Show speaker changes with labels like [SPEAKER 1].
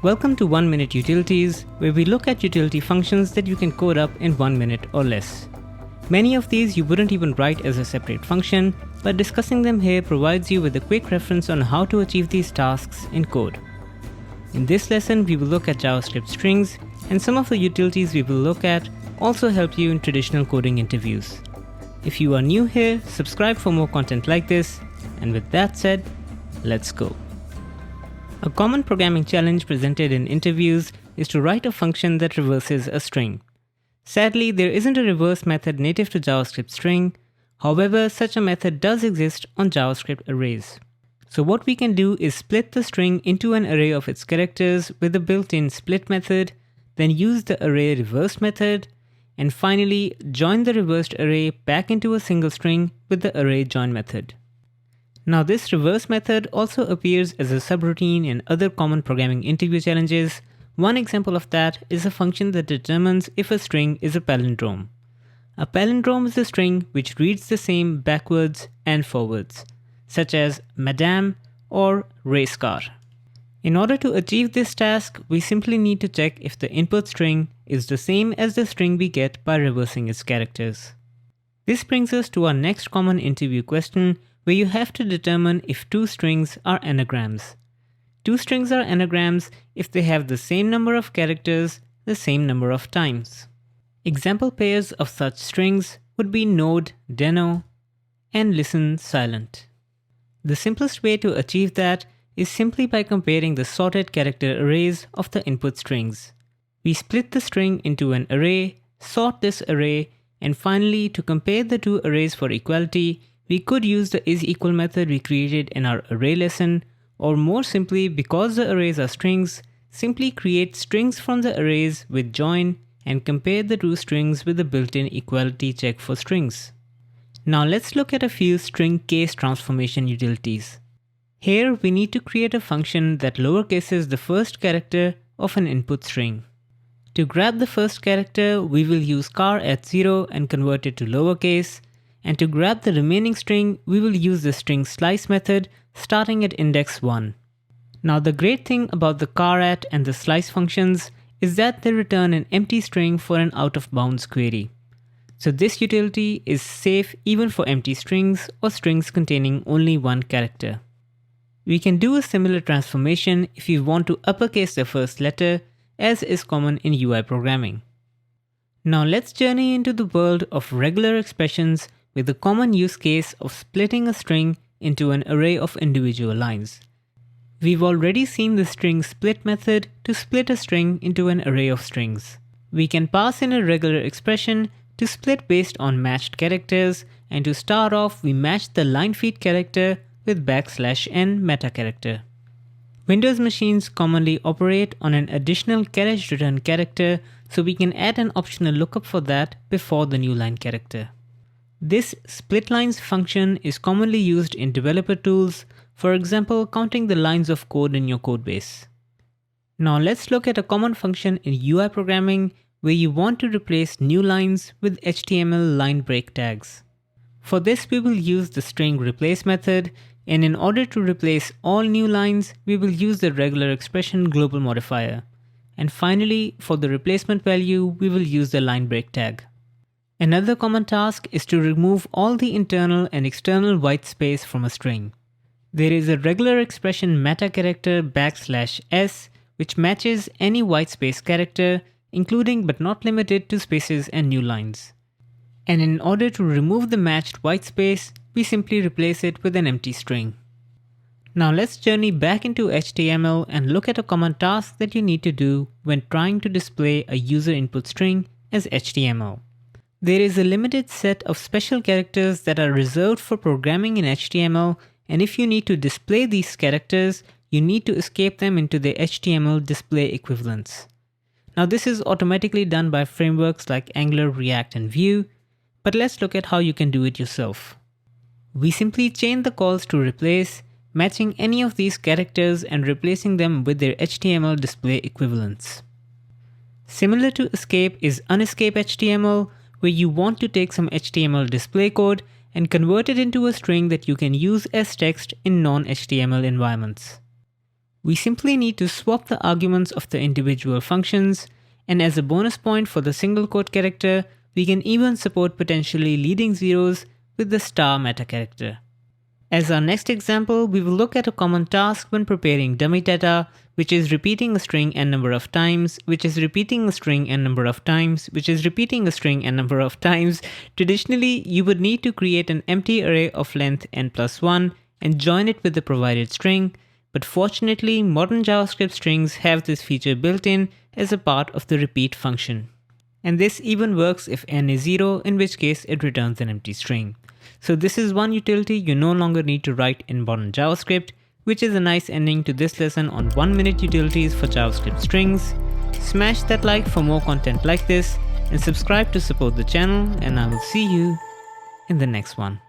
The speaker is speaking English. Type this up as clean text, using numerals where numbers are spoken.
[SPEAKER 1] Welcome to 1 Minute Utilities, where we look at utility functions that you can code up in 1 minute or less. Many of these you wouldn't even write as a separate function, but discussing them here provides you with a quick reference on how to achieve these tasks in code. In this lesson, we will look at JavaScript strings, and some of the utilities we will look at also help you in traditional coding interviews. If you are new here, subscribe for more content like this, and with that said, let's go. A common programming challenge presented in interviews is to write a function that reverses a string. Sadly, there isn't a reverse method native to JavaScript string. However, such a method does exist on JavaScript arrays. So what we can do is split the string into an array of its characters with the built-in split method, then use the array reverse method, and finally join the reversed array back into a single string with the array join method. Now this reverse method also appears as a subroutine in other common programming interview challenges. One example of that is a function that determines if a string is a palindrome. A palindrome is a string which reads the same backwards and forwards, such as Madame or race car. In order to achieve this task, we simply need to check if the input string is the same as the string we get by reversing its characters. This brings us to our next common interview question, where you have to determine if two strings are anagrams. Two strings are anagrams if they have the same number of characters the same number of times. Example pairs of such strings would be node deno and listen silent. The simplest way to achieve that is simply by comparing the sorted character arrays of the input strings. We split the string into an array, sort this array, and finally, to compare the two arrays for equality, we could use the isEqual method we created in our array lesson, or more simply, because the arrays are strings, simply create strings from the arrays with join and compare the two strings with the built-in equality check for strings. Now let's look at a few string case transformation utilities. Here we need to create a function that lowercases the first character of an input string. To grab the first character, we will use car at 0 and convert it to lowercase. And to grab the remaining string, we will use the string slice method starting at index 1. Now the great thing about the car@, and the slice functions is that they return an empty string for an out-of-bounds query. So this utility is safe even for empty strings or strings containing only one character. We can do a similar transformation if you want to uppercase the first letter, as is common in UI programming. Now let's journey into the world of regular expressions with the common use case of splitting a string into an array of individual lines. We've already seen the string split method to split a string into an array of strings. We can pass in a regular expression to split based on matched characters, and to start off we match the line feed character with \n meta character. Windows machines commonly operate on an additional carriage return character, so we can add an optional lookup for that before the new line character. This splitlines function is commonly used in developer tools, for example counting the lines of code in your codebase. Now let's look at a common function in UI programming where you want to replace new lines with HTML line break tags. For this we will use the string replace method, and in order to replace all new lines, we will use the regular expression global modifier. And finally, for the replacement value, we will use the line break tag. Another common task is to remove all the internal and external white space from a string. There is a regular expression meta character \s which matches any white space character, including but not limited to spaces and new lines. And in order to remove the matched white space, we simply replace it with an empty string. Now let's journey back into HTML and look at a common task that you need to do when trying to display a user input string as HTML. There is a limited set of special characters that are reserved for programming in HTML, and if you need to display these characters, you need to escape them into the HTML display equivalents. Now this is automatically done by frameworks like Angular, React, and Vue, but let's look at how you can do it yourself. We simply chain the calls to replace, matching any of these characters and replacing them with their HTML display equivalents. Similar to escape is unescape HTML, where you want to take some HTML display code and convert it into a string that you can use as text in non-HTML environments. We simply need to swap the arguments of the individual functions, and as a bonus point for the single quote character, we can even support potentially leading zeros with the star meta character. As our next example, we will look at a common task when preparing dummy data, which is repeating a string n number of times, which is repeating a string n number of times, which is repeating a string n number of times. Traditionally, you would need to create an empty array of length n+1 and join it with the provided string, but fortunately, modern JavaScript strings have this feature built in as a part of the repeat function. And this even works if n is 0, in which case it returns an empty string. So this is one utility you no longer need to write in modern JavaScript, which is a nice ending to this lesson on 1-minute utilities for JavaScript strings. Smash that like for more content like this, and subscribe to support the channel, and I will see you in the next one.